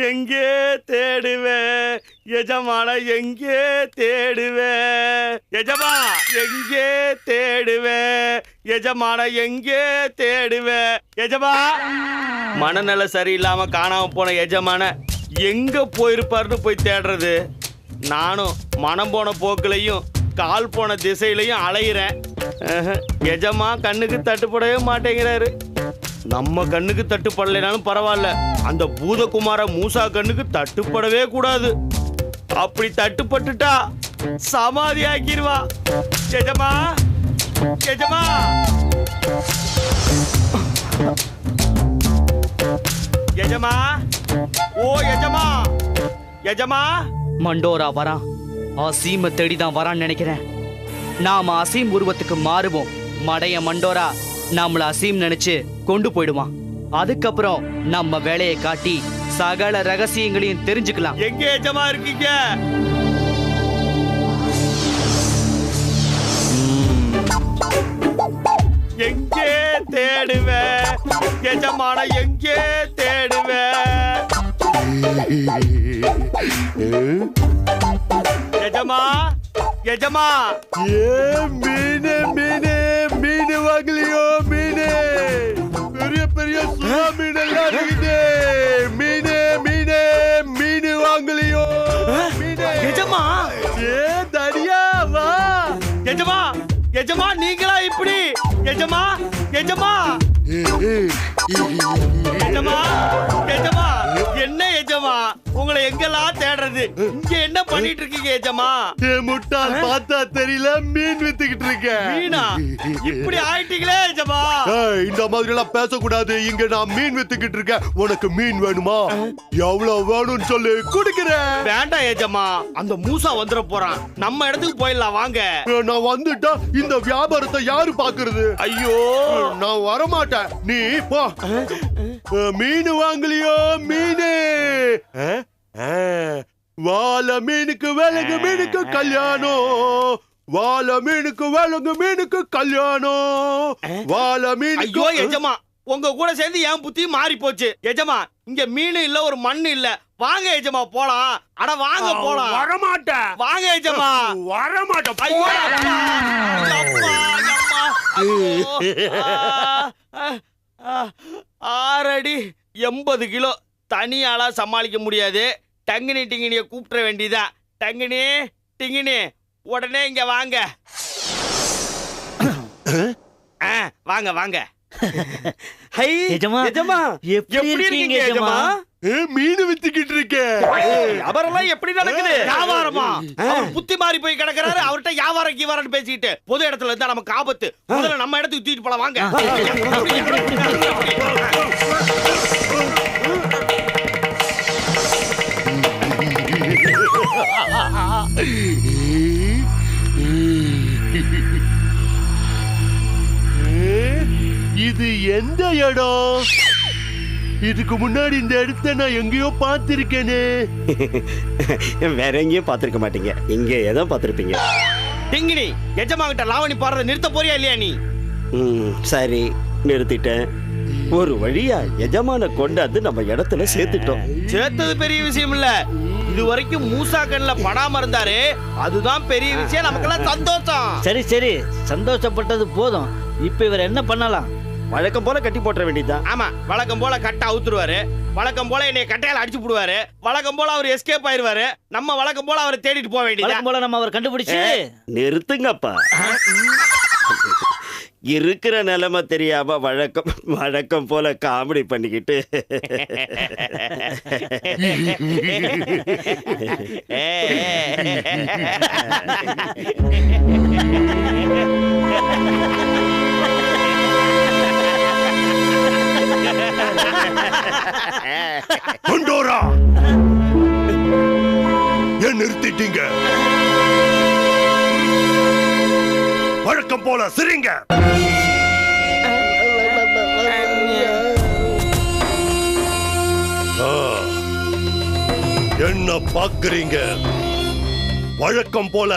எங்கே தேடுவேன் எஜமான, எங்கே தேடுவேன் எஜமா, எங்கே தேடுவேன் எஜமான, எங்கே தேடுவேன் எஜமா. மனநல சரியில்லாம காணாம போன எஜமான எங்க போயிருப்பாருன்னு போய் தேடுறது. நானும் மனம் போன போக்குலையும் கால் போன திசையிலையும் அலையிறேன். எஜமா கண்ணுக்கு தட்டுப்படவே மாட்டேங்கிறாரு. நம்ம கண்ணுக்கு தட்டுப்படலைனாலும் பரவாயில்ல, அந்த பூதகுமார மூசா கண்ணுக்கு தட்டுப்படவே கூடாது. அப்படி தட்டுப்பட்டுட்டா சமாதி ஆக்கிடுவா. எஜமா, எஜமா, எஜமா, ஓ எஜமா, எஜமா. மண்டோரா வரான், அசீமை தேடிதான் வரான்னு நினைக்கிறேன். நாம அசீம் உருவத்துக்கு மாறுவோம். மடைய மண்டோரா நம்மள அசீம் நினைச்சு கொண்டு போயிடுவான். அதுக்கப்புறம் நம்ம வேலையை காட்டி சகல ரகசியங்களையும் தெரிஞ்சுக்கலாம். எங்க எஜமா இருக்கீங்க? எங்கே தேடுவேன் எஜமான, எங்கே தேடுவேன் எஜமா, எஜமா. மீனு மீனு மீனு வாங்கலையோ? மீனு பெரிய பெரிய சுறா மீன் எல்லாம் இருக்குது. மீனு மீனு மீனு வாங்கலையோ? மீனு எஜமா. தடியா வா எஜமா. எஜமா நீங்களா இப்படி? எஜமா, எஜமா, எஜமா, எஜமா. என்ன எஜமா, உங்களை எங்கெல்லாம் தேடுறது? இங்க என்ன பண்ணிட்டு இருக்கீங்க எஜமா? முட்டாள் பார்த்தா தெரியல, மீன் வித்துக்கிட்டு இருக்கேன். மீனா? இப்படி ஆயிட்டீங்களே எஜமா. இந்த மாதிரி எல்லாம் பேசக்கூடாது. இங்க நான் மீன் வித்துக்கிட்டு இருக்கேன். உனக்கு மீன் வேணுமா? எவ்வளவு வேணும்னு சொல்லி குடுக்கிறேன். வேண்டாம் எஜமா, அந்த மூசா வந்துட போறான். நம்ம இடத்துக்கு போயிடலாம் வாங்க. நான் வந்துட்டா இந்த வியாபாரத்தை யாரு பாக்குறது? ஐயோ நான் வரமாட்டேன், நீ போ. மீன் வாங்கலையோ? மீனு வாழ மீனுக்கு விலங்கு மீனுக்கு கல்யாணம். வாழ மீனுக்கு விலங்கு மீனுக்கு கல்யாணம். வாழ மீன். ஐயோ எஜமா, உங்க கூட சேர்ந்து என் புத்தி மாறி போச்சு எஜமா. இங்க மீன் இல்ல, ஒரு மண் இல்ல. வாங்க எஜமா போலாம். அட வாங்க போலாம். வரமாட்டேன். வாங்க எஜமா. வரமாட்டேன். ஐயோ அப்பா. 6 அடி 80 கிலோ தனியாளா சமாளிக்க முடியாது. டங்கினி டிங்கினிய கூப்பிட வேண்டியதா. டங்கினி டிங்கினி உடனே இங்க வாங்க. வாங்க வாங்க. மீன் வித்துக்கிட்டு இருக்கேன். அவரெல்லாம் எப்படி நடக்குது வியாபாரமா? அவர் புத்தி மாறி போய் கிடக்குறாரு. அவர்கிட்ட வியாபாரம் கீவாரன்னு பேசிக்கிட்டு பொது இடத்துல இருந்தா நமக்கு ஆபத்து. முதல்ல நம்ம இடத்துக்கு தூக்கிட்டு போலாம் வாங்க. இது எந்த இடம்? இதுக்கு முன்னாடி இந்த இடத்த நான் எங்கேயோ பார்த்திருக்கேனே. வேற எங்கேயும் பார்த்திருக்க மாட்டீங்க, இங்கே ஏதோ பார்த்திருப்பீங்க. டிங்கினி, எஜமா கிட்ட லாவணி பாடுறத நிறுத்த போறியா இல்லையா நீ? சரி நிறுத்திட்டேன். ஒரு வழியா எஜமான கொண்டாந்து நம்ம இடத்துல சேர்த்துட்டோம். சேர்த்தது பெரிய விஷயம் இல்ல. இது வரைக்கும் மூசா கண்ணுல படாம இருந்தாரு, அதுதான் பெரிய விஷயம். நமக்கெல்லாம் சந்தோஷம். சரி சரி, சந்தோஷப்பட்டது போதும். இப்ப இவர் என்ன பண்ணலாம்? வழக்கம் போல கட்டி போட்ட வேண்டியதுதான். ஆமா, வழக்கம் போல கட்ட அவுத்துருவாரு. வழக்கம் போல என்னைய கட்டையால அடிச்சு போடுவாரு. வழக்கம் போல அவர் எஸ்கேப் ஆயிருவாரு. நம்ம வழக்கம் போல அவரை தேடிட்டு போக வேண்டியது. போல நம்ம அவர் கண்டுபிடிச்சு நிறுத்துங்கப்பா. இருக்கிற நிலைமை தெரியாம வழக்கம் போல காமெடி பண்ணிக்கிட்டு மண்டோரா, ஏன் நிறுத்திட்டீங்க? வழக்கம் போல சிரிங்க. என்ன பாக்குறீங்க? வழக்கம் போல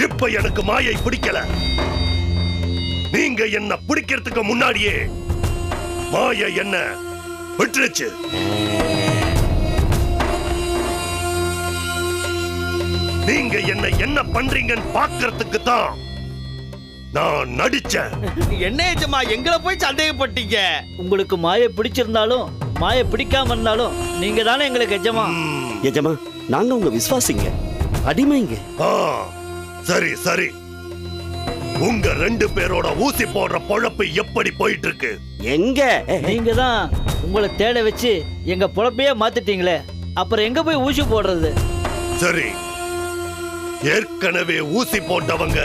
இப்ப எனக்கு மாயை பிடிக்கல. நீங்க என்ன பிடிக்கிறதுக்கு முன்னாடியே மாயை என்ன விட்டுருச்சு. நீங்க என்ன பண்றீங்கன்னு பாக்குறதுக்கு தான் நான் நடிச்சேன். என்ன எஜமா எங்களை போய் சந்தேகப்பட்டீங்க? உங்களுக்கு மாயை பிடிச்சிருந்தாலும் மாயை பிடிக்காம இருந்தாலும் நீங்க தானே எங்களுக்கு எஜமா. எஜமா, நாங்க உங்க விசுவாசிங்க, அடிமைங்க. சரி சரி, உங்க 2 பேரோட ஊசி போடுற பொழப்பு எப்படி போயிட்டு இருக்கு? எங்க நீங்க தான் உங்களை தேட வச்சு எங்க பொழப்பையே மாத்திட்டீங்களே, அப்புறம் எங்க போய் ஊசி போடுறது? சரி, ஏற்கனவே ஊசி போட்டவங்க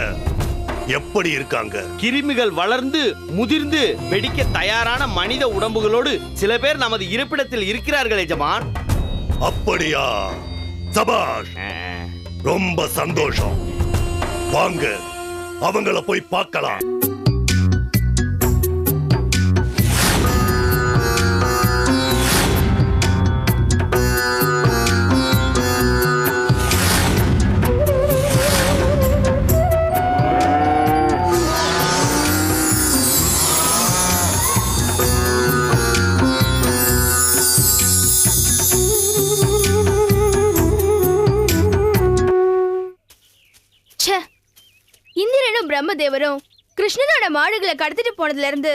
எப்படி இருக்காங்க? கிருமிகள் வளர்ந்து முதிர்ந்து வெடிக்க தயாரான மனித உடம்புகளோடு சில பேர் நமது இருப்பிடத்தில் இருக்கிறார்கள் எஜமான். அப்படியா? சபாஷ், ரொம்ப சந்தோஷம். வாங்க, அவங்கள போய் பார்க்கலாம். இந்திரனும் பிரம்மதேவரும் கிருஷ்ணனோட மாடுகளை கடத்திட்டு போனதுல இருந்து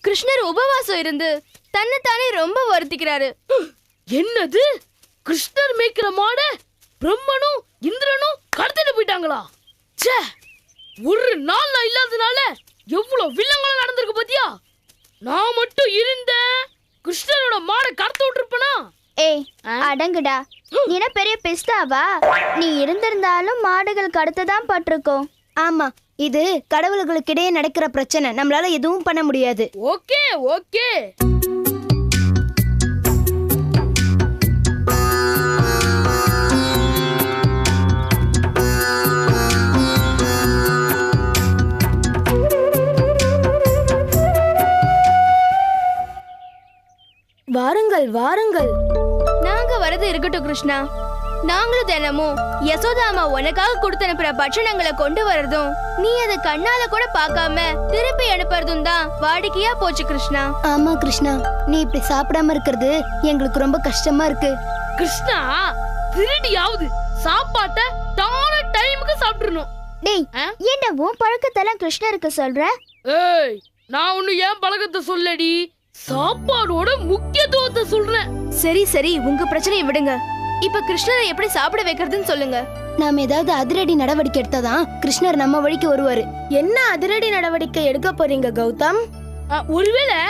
கிருஷ்ணர் உபவாசம் இருந்து தன்னைத்தானே ரொம்ப வருத்திக்கிறாரு. என்னது? கிருஷ்ணர் மேய்க்கிற மாட பிரம்மனும் இந்திரனும் கடத்திட்டு போயிட்டாங்களா? ச்சே, ஒரு நாள் நான் இல்லாதனால எவ்வளவு வில்லங்களும் நடந்திருக்கு பாத்தியா? நான் மட்டும் இருந்த கிருஷ்ணரோட மாட கடத்த விட்டுருப்பனா? ஏய், அடங்குடா. நீ என்ன பெரிய பிஸ்தாவா? நீ இருந்திருந்தாலும் மாடுகள் கடத்ததான் பட்டிருக்கோம். ஆமா, இது கடவுள்களுக்கிடையே நடக்கிற பிரச்சனை, நம்மளால எதுவும் பண்ண முடியாது. Okay okay. வாருங்கள் வாருங்கள். நாங்க வரது இருக்கட்டும் கிருஷ்ணா. நாங்களும் தினமும் யசோதாமா உனக்காக கொடுத்து அனுப்புற பட்சணங்களை கொண்டு வரதும் நீ அதை கண்ணால கூட பார்க்காம திருப்பி அனுப்புறதும் தான் வாடிக்கையா போச்சு கிருஷ்ணா. ஆமா கிருஷ்ணா, நீ இப்படி சாப்பிடாம இருக்கிறது எங்களுக்கு ரொம்ப கஷ்டமா இருக்கு. கிருஷ்ணா, திருடியாவது சாப்பாட்டை தான டைமுக்கு சாப்பிட்டுறணும். டேய், என்ன உன் பழக்கத்தெல்லாம் கிருஷ்ணருக்கு சொல்ற? ஏய், நான் ஒண்ணு ஏன் பழக்கத்தை சொல்லடி, சாப்பாடோட முக்கியத்துவத்தை சொல்றேன். சரி சரி, உங்க பிரச்சனையை விடுங்க. இப்ப கிருஷ்ணரை எப்படி சாப்பிட வைக்கிறதுன்னு சொல்லுங்க. நாம ஏதாவது அதிரடி நடவடிக்கை எடுத்தாதான் கிருஷ்ணர் நம்ம வழிக்கு வருவாரு. என்ன அதிரடி நடவடிக்கை எடுக்க போறீங்க கௌதம்? ஒருவேளை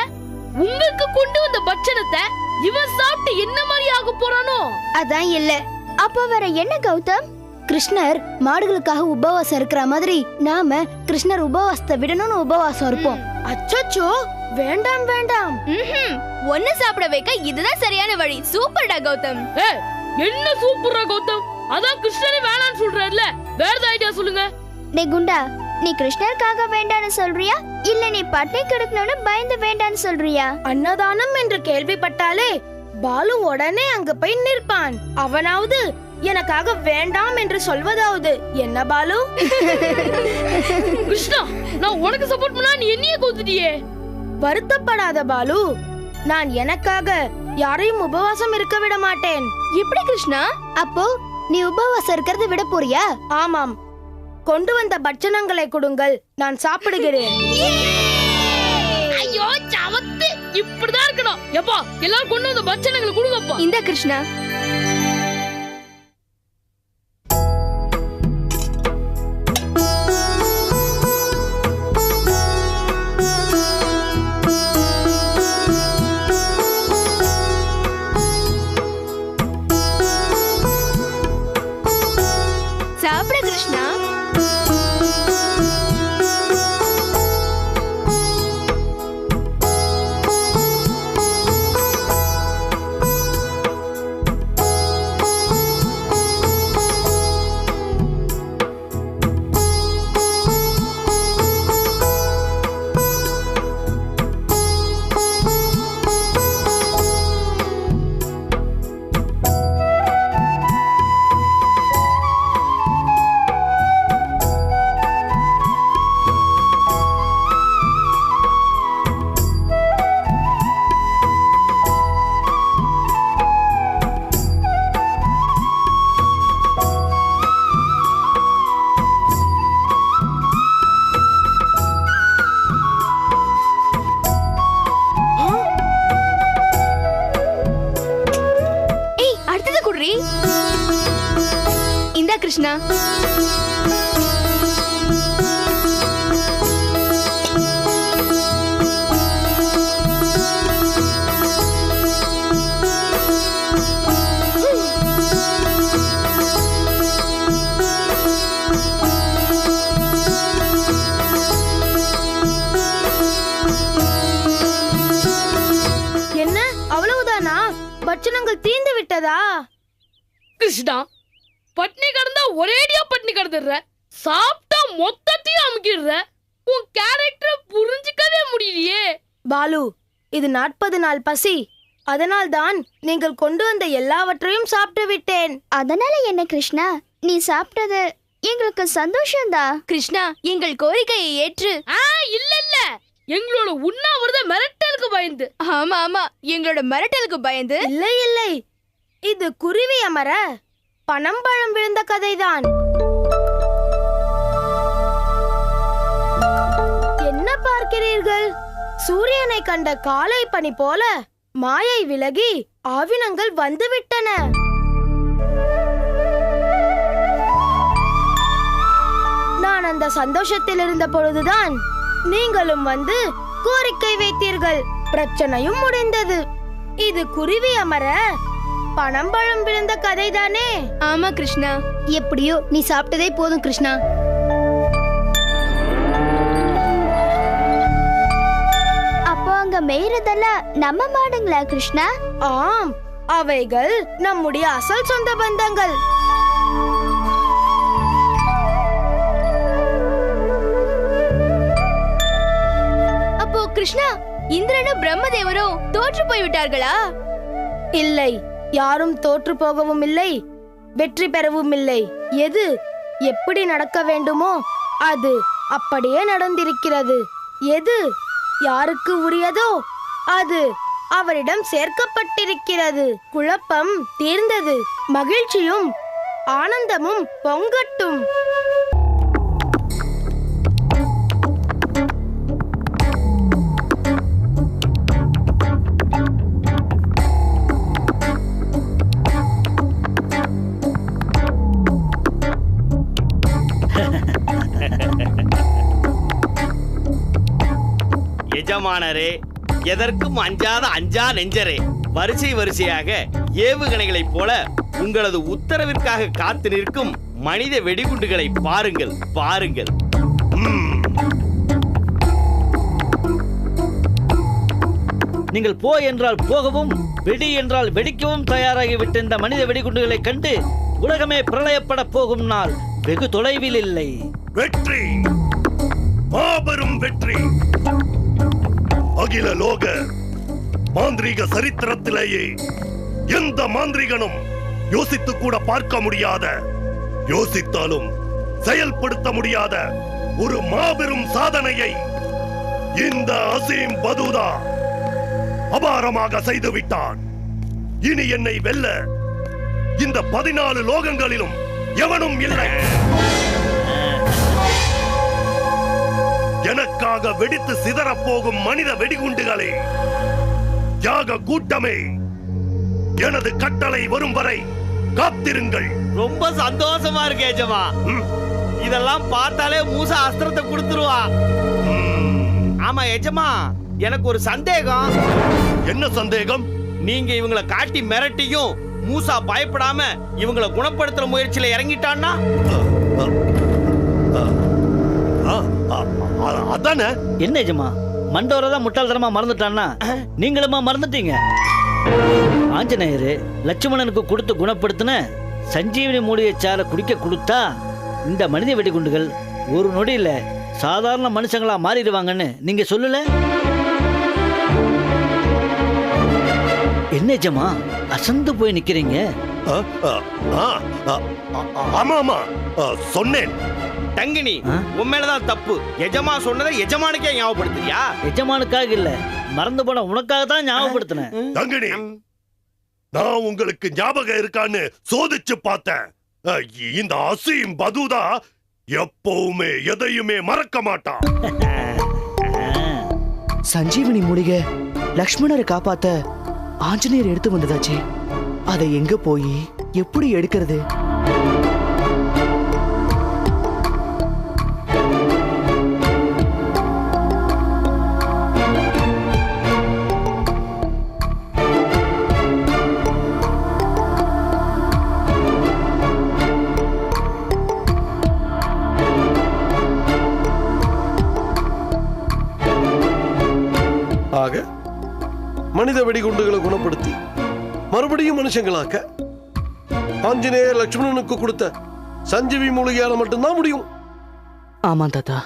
உங்களுக்கு கொண்டு வந்த பட்சணத்தை இவன் சாப்பிட்டு என்ன மாதிரி ஆக போறானோ? அதான் இல்ல. அப்ப வேற என்ன கௌதம்? கிருஷ்ணர் மாடுகளுக்காக உபவாசம் இருக்கிற மாதிரி நாம கிருஷ்ணர் உபவாசத்தை விடணும்னு உபவாசம் இருப்போம். அச்சச்சோ, வேண்டாம் வேண்டாம். ஒன்னு சாப்பிட வைக்க இதுதான் சரியான வழி. சூப்பர்டா கௌதம். என்ன சூப்பரா கௌதம்? அதான் கிருஷ்ணரே வேணான்னு சொல்றாருல, வேற ஐடியா சொல்லுங்க. டே குண்டா, நீ கிருஷ்ணருக்காக வேண்டான்னு சொல்றியா இல்ல நீ பட்டை கிடக்கணும்னு பயந்து வேண்டான்னு சொல்றியா? அன்னதானம் என்று கேள்விப்பட்டாலே பாலு உடனே அங்க போய் நிற்பான். அவனாவது எனக்காக வேண்டாம் என்று சொல்வதாவது என்ன பாலு? கிருஷ்ணா, நான் உனக்கு சப்போர்ட் பண்ணா நீ என்னையே கோத்துட்டியே. வருத்தப்படாத பாலு, நான் எனக்காக யாரையும் உபவாசம் இருக்க விட மாட்டேன். எப்படி கிருஷ்ணா? அப்போ நீ உபவாசம் இருக்கிறது விட போறியா? ஆமாம், கொண்டு வந்த பட்சணங்களை கொடுங்கள், நான் சாப்பிடுகிறேன். ஐயோ சவத்து, இப்படிதான் இருக்கணும். எப்பா, எல்லாரும் கொண்டு வந்த பட்சணங்களை கொடுங்கப்பா. இந்த கிருஷ்ணா. கிருஷ்ணா. என்ன அவ்வளவுதானா? பட்சணங்கள் தீர்ந்து விட்டதா? கிருஷ்ணா, பட்னி கிடந்தா ஒரேடியா பட்னி கிடந்துடுற, சாப்பிட்டா மொத்தத்தையும் அமுக்கிடுற. உன் கேரக்டரை புரிஞ்சுக்கவே முடியலையே. பாலு, இது 40 நாள் பசி. அதனால்தான் நீங்கள் கொண்டு வந்த எல்லாவற்றையும் சாப்பிட்டு விட்டேன். அதனால என்ன கிருஷ்ணா, நீ சாப்பிட்டது எங்களுக்கு சந்தோஷம்தான். கிருஷ்ணா, எங்கள் கோரிக்கையை ஏற்று. இல்ல இல்ல, எங்களோட உண்ணாவிரத மிரட்டலுக்கு பயந்து. ஆமா ஆமா, எங்களோட மிரட்டலுக்கு பயந்து. இல்லை இல்லை, இது குருவி அமர பனம்பழம் விழுந்த கதைதான். என்ன பார்க்கிறீர்கள்? சூரியனை கண்ட காலை பனி போல மாயை விலகி ஆவினங்கள் வந்துவிட்டன. நான் அந்த சந்தோஷத்தில் இருந்த பொழுதுதான் நீங்களும் வந்து கோரிக்கை வைத்தீர்கள். பிரச்சனையும் முடிந்தது. இது குருவி அமர பனம்பழம் விழுந்த கதைதானே? ஆமா கிருஷ்ணா. எப்படியோ நீ சாப்பிட்டதே போதும் கிருஷ்ணா. அப்போ அங்க மேய்றதெல்லாம் நம்ம மாடுங்களா கிருஷ்ணா? ஆம், அவைகள் நம்முடைய அசல் சொந்த பந்தங்கள். அப்போ கிருஷ்ணா, இந்திரனும் பிரம்மதேவரும் தோற்று போய் விட்டார்களா? இல்லை, யாரும் தோற்று போகவும் இல்லை, வெற்றி பெறவும் இல்லை. எது எப்படி நடக்க வேண்டுமோ அது அப்படியே நடந்திருக்கிறது. எது யாருக்கு உரியதோ அது அவரிடம் சேர்க்கப்பட்டிருக்கிறது. குழப்பம் தீர்ந்தது. மகிழ்ச்சியும் ஆனந்தமும் பொங்கட்டும். எஜமானரே, எதற்கும் அஞ்சாத அஞ்சா நெஞ்சரே, வரிசை வரிசையாக ஏவுகணைகளைப் போல உங்களது உத்தரவிற்காக காத்து நிற்கும் மனித வெடிகுண்டுகளை பாருங்கள் பாருங்கள். நீங்கள் போ என்றால் போகவும், வெடி என்றால் வெடிக்கவும் தயாராகிவிட்ட இந்த மனித வெடிகுண்டுகளை கண்டு உலகமே பிரளயப்பட போகும் நாள் வெகு தொலைவில் இல்லை. வெற்றி, மாபெரும் வெற்றி. அகில லோக மாந்திரீக சரித்திரத்திலேயே எந்த மாந்திரிகனும் யோசித்து கூட பார்க்க முடியாத, யோசித்தாலும் செயல்படுத்த முடியாத ஒரு மாபெரும் சாதனையை இந்த அசீம் பதூதா அபாரமாக செய்துவிட்டான். இனி என்னை வெல்ல இந்த 14 லோகங்களிலும் எவனும் இல்லை. எனக்காக வெடித்து சிதறப் போகும் மனித வெடிகுண்டுகளே, யாக கூட்டமே, எனது கட்டளை வரும் வரை காத்திருங்கள். ரொம்ப சந்தோஷமா இருக்கு எஜமா. இதெல்லாம் பார்த்தாலே மூசா அஸ்திரத்தை கொடுத்துருவா. ஆமா எஜமா, எனக்கு ஒரு சந்தேகம். என்ன சந்தேகம்? நீங்க இவங்களை காட்டி மிரட்டியும் மூசா பயப்படாம இவங்களை குணப்படுத்துற முயற்சியில இறங்கிட்டான்னா? அதானே. என்ன எஜமா, மண்டோரை தான் முட்டாள்தனமா மறந்துட்டான்னா நீங்களுமா மறந்துட்டீங்க? ஆஞ்சநேயரு லட்சுமணனுக்கு கொடுத்து குணப்படுத்தின சஞ்சீவனி மூலிகை சாறை குடிக்க கொடுத்தா இந்த மனித வெடிகுண்டுகள் ஒரு நொடியில சாதாரண மனுஷங்களா மாறிடுவாங்கன்னு நீங்க சொல்லல? என்ன எஜமா அசந்து போய் நிக்கிறீங்க? ஆமா ஆமா சொன்னேன். தங்கினி, உன் மேலதான் தப்பு. எஜமா சொன்னதை எஜமானுக்கே ஞாபகப்படுத்துறியா? எஜமானுக்காக இல்ல, மறந்து போன உனக்காக தான் ஞாபகப்படுத்தினேன். தங்கினி, நான் உங்களுக்கு ஞாபகம் இருக்கான்னு சோதிச்சு பார்த்தேன். இந்த அசீம் பதூதா எப்பவுமே எதையுமே மறக்க மாட்டான். சஞ்சீவனி மூலிகை லக்ஷ்மணரை காப்பாத்த ஆஞ்சநேயர் எடுத்து வந்ததாச்சே, அதை எங்க போய் எப்படி எடுக்கிறது? ஆக மனித வெடிகுண்டுகளை குணப்படுத்தி மறுபடியும் மனுஷங்களாக்க ஆஞ்சநேயர் லட்சுமணனுக்கு கொடுத்த சஞ்சீவி மூலிகையால மட்டும்தான் முடியும். ஆமா தாத்தா.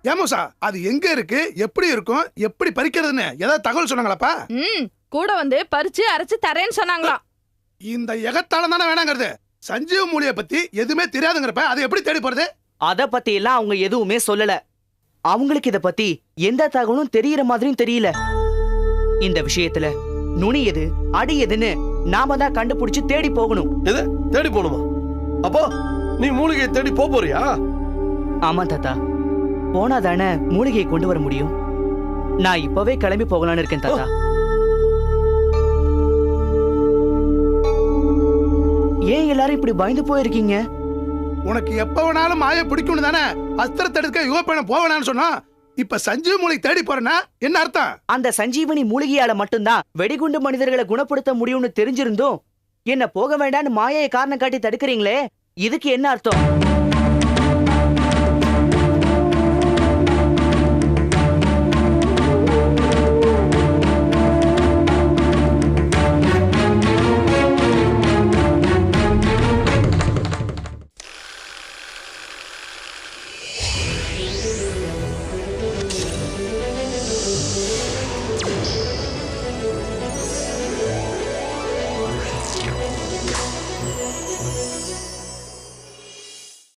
ஏமோசா, அது எங்க இருக்கு, எப்படி இருக்கும், எப்படி பறிக்கிறதுன்னு ஏதாவது தகவல் சொன்னாங்களாப்பா? கூட வந்து பறிச்சு அரைச்சு தரேன்னு சொன்னாங்களாம். இந்த எகத்தால தானே வேணாங்கிறது. சஞ்சீவ மூலிகை பத்தி எதுவுமே தெரியாதுங்கிறப்ப அதை எப்படி தேடி போறது? அத பத்தி எல்லாம் அவங்க எதுவுமே சொல்லல. அவங்களுக்கு இத பத்தி எந்த தகவலும் தெரியற மாதிரியும் தெரியல. இந்த விஷயத்துல நுனி எது அடி எதுன்னு நாம தான் கண்டுபிடிச்சு தேடி போகணும். எது தேடி போகணுமா? அப்போ நீ மூலிகையை தேடி போறியா? ஆமா தாத்தா, போனா தானே மூலிகையை கொண்டு வர முடியும். நான் இப்பவே கிளம்பி போகலான்னு இருக்கேன் தாத்தா. ஏன் எல்லாரும் இப்படி பயந்து போயிருக்கீங்க? உனக்கு எப்ப வேணாலும் மாய பிடிக்கும் தானே அஸ்திரத்தை எடுக்க யுவப்பயணம் போவேனான்னு சொன்னா, இப்ப சஞ்சீவ மூலிகை தேடி போறேன்னா என்ன அர்த்தம்? அந்த சஞ்சீவனி மூலிகையால மட்டும்தான் வெடிகுண்டு மனிதர்களை குணப்படுத்த முடியும்னு தெரிஞ்சிருந்தோம் என்ன போக வேண்டாம்னு மாயையை காரணம் காட்டி தடுக்கிறீங்களே, இதுக்கு என்ன அர்த்தம்?